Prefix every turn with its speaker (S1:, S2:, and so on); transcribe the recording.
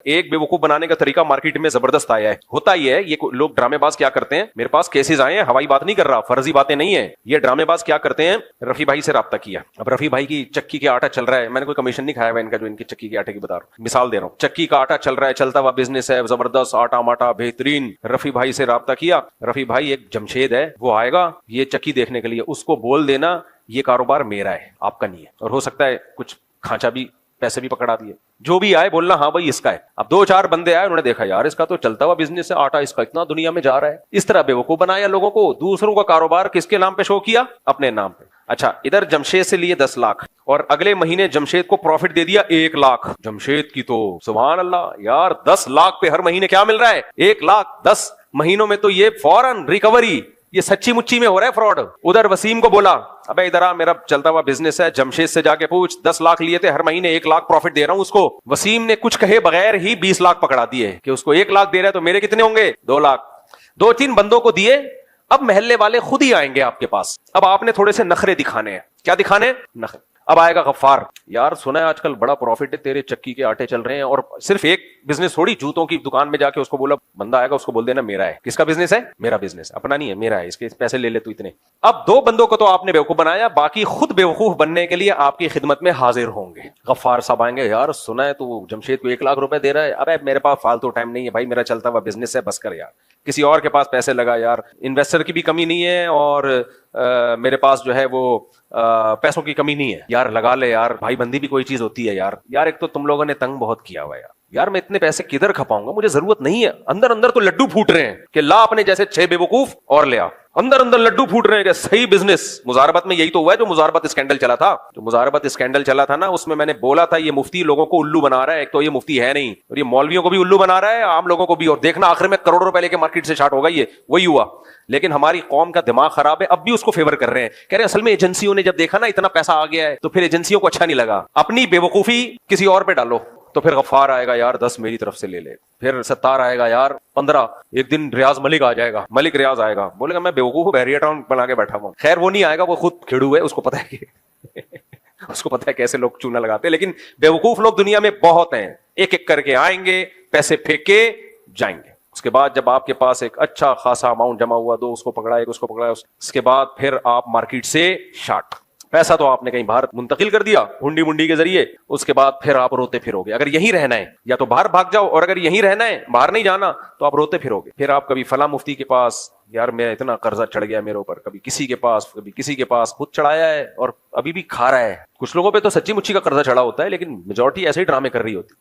S1: ایک بیوقوف بنانے کا طریقہ مارکیٹ میں زبردست آیا ہے. ہوتا یہ ہے, یہ لوگ ڈرامے باز کیا کرتے ہیں, میرے پاس کیسز آئے ہیں, ہوائی بات نہیں کر رہا, فرضی باتیں نہیں ہیں, یہ ڈرامے باز کیا کرتے ہیں, رفیع بھائی سے رابطہ کیا. اب رفیع بھائی کی چکی کے آٹا چل رہا ہے, میں نے کوئی کمیشن نہیں کھایا ہوا ان کا, جو ان کی چکی کے آٹے کی بتا رہا ہوں, مثال دے رہا ہوں, چکی کا آٹا چل رہا ہے, چلتا ہوا بزنس ہے, زبردست آٹا ماٹا بہترین. رفیع بھائی سے رابطہ کیا, رفیع بھائی ایک جمشید ہے, وہ آئے گا یہ چکی دیکھنے کے لیے, اس کو بول دینا یہ کاروبار میرا ہے, آپ کا نہیں ہے, اور ہو سکتا ہے کچھ کھانچا بھی پیسے بھی پکڑا دیے, جو بھی آئے بولنا ہاں بھائی اس کا ہے. اب 2-4 بندے آئے, انہوں نے دیکھا یار اس کا تو چلتا ہوا بزنس ہے, آٹا اس کا اتنا دنیا میں جا رہا ہے, اس طرح بیوقوف بنایا لوگوں کو, دوسروں کا کاروبار کس کے نام پہ شو کیا, اپنے نام پہ. اچھا, ادھر جمشید سے لیے 10 لاکھ اور اگلے مہینے جمشید کو پروفٹ دے دیا 1 لاکھ. جمشید کی تو سبحان اللہ یار, 10 لاکھ پہ ہر مہینے کیا مل رہا ہے, 1 لاکھ. 10 مہینوں میں تو یہ فوراً ریکوری, یہ سچی مچی میں ہو رہا ہے فراڈ. ادھر وسیم کو بولا ابے ادھر آ, میرا چلتا ہوا بزنس ہے, جمشید سے جا کے پوچھ, 10 لاکھ لیے تھے, ہر مہینے 1 لاکھ پروفٹ دے رہا ہوں اس کو. وسیم نے کچھ کہے بغیر ہی 20 لاکھ پکڑا دیے کہ اس کو 1 لاکھ دے رہا ہے تو میرے کتنے ہوں گے, 2 لاکھ. 2-3 بندوں کو دیے, اب محلے والے خود ہی آئیں گے آپ کے پاس. اب آپ نے تھوڑے سے نخرے دکھانے ہیں. کیا دکھانے, نخرے. اب آئے گا غفار, یار سنا ہے آج کل بڑا پروفٹ ہے, تیرے چکی کے آٹے چل رہے ہیں, اور صرف ایک بزنس تھوڑی, جوتوں کی دکان میں جا کے اس کو بولا, بندہ آئے گا اس کو بول دینا میرا ہے. کس کا بزنس ہے, میرا بزنس, اپنا نہیں ہے, میرا ہے, اس کے پیسے لے لے تو اتنے. اب 2 بندوں کو تو آپ نے بیوقوف بنایا, باقی خود بیوقوف بننے کے لیے آپ کی خدمت میں حاضر ہوں گے. غفار صاحب آئیں گے, یار سنا ہے تو جمشید کو 1 لاکھ روپے دے رہا ہے, ابے میرے پاس فالتو ٹائم نہیں ہے بھائی, میرا چلتا ہوا بزنس ہے, بس کر یار, کسی اور کے پاس پیسے لگا یار, انویسٹر کی بھی کمی نہیں ہے اور میرے پاس جو ہے وہ پیسوں کی کمی نہیں ہے یار, لگا لے یار, بھائی بندی بھی کوئی چیز ہوتی ہے یار. یار ایک تو تم لوگوں نے تنگ بہت کیا ہوا یار, میں اتنے پیسے کدھر کھپاؤں گا, مجھے ضرورت نہیں ہے. اندر اندر تو لڈو پھوٹ رہے ہیں کہ لا اپنے جیسے 6 بیوقوف اور لیا, اندر اندر لڈو پھوٹ رہے ہیں کہ صحیح بزنس. مزاربت میں یہی تو ہوا ہے, جو مزاربت اسکینڈل چلا تھا, جو مزاربت اسکینڈل چلا تھا نا, اس میں نے بولا تھا یہ مفتی لوگوں کو الو بنا رہا ہے. ایک تو یہ مفتی ہے نہیں, اور یہ مولویوں کو بھی الو بنا رہا ہے, عام لوگوں کو بھی, اور دیکھنا آخر میں کروڑوں روپے لے کے مارکیٹ سے شارٹ ہوگا. یہ وہی ہوا. لیکن ہماری قوم کا دماغ خراب ہے, اب بھی اس کو فیور کر رہے ہیں, کہہ رہے ہیں اصل میں ایجنسیوں نے جب دیکھا نا اتنا پیسہ آ گیا ہے تو پھر ایجنسیوں کو اچھا نہیں لگا, اپنی بیوقوفی کسی اور پہ ڈالو. تو پھر غفار آئے گا, یار 10 میری طرف سے لے لے. پھر ستار آئے گا, یار 15. ایک دن ریاض ملک آ جائے گا, ملک ریاض آئے گا, بولے گا میں بیوقوف ہوں, بحریہ ٹاؤن بنا کے بیٹھا ہوں. خیر وہ نہیں آئے گا, وہ خود کھڑو ہے, اس کو پتا ہے کہ اس کو پتا ہے کیسے لوگ چونا لگاتے ہیں. لیکن بیوقوف لوگ دنیا میں بہت ہیں, ایک ایک کر کے آئیں گے, پیسے پھینک کے جائیں گے. اس کے بعد جب آپ کے پاس ایک اچھا خاصا اماؤنٹ جمع ہوا, 2 اس کو پکڑا, 1 اس کو پکڑا, اس کے بعد پھر آپ مارکیٹ سے شارٹ. پیسہ تو آپ نے کہیں باہر منتقل کر دیا ہنڈی منڈی کے ذریعے, اس کے بعد پھر آپ روتے پھرو گے. اگر یہی رہنا ہے یا تو باہر بھاگ جاؤ, اور اگر یہی رہنا ہے باہر نہیں جانا تو آپ روتے پھرو گے. پھر آپ کبھی فلاں مفتی کے پاس, یار میں اتنا قرضہ چڑھ گیا میرے اوپر, کبھی کسی کے پاس, کبھی کسی کے پاس, خود چڑھایا ہے اور ابھی بھی کھا رہا ہے. کچھ لوگوں پہ تو سچی مچی کا قرضہ چڑھا ہوتا ہے, لیکن میجورٹی ایسے ہی ڈرامے کر رہی ہوتی.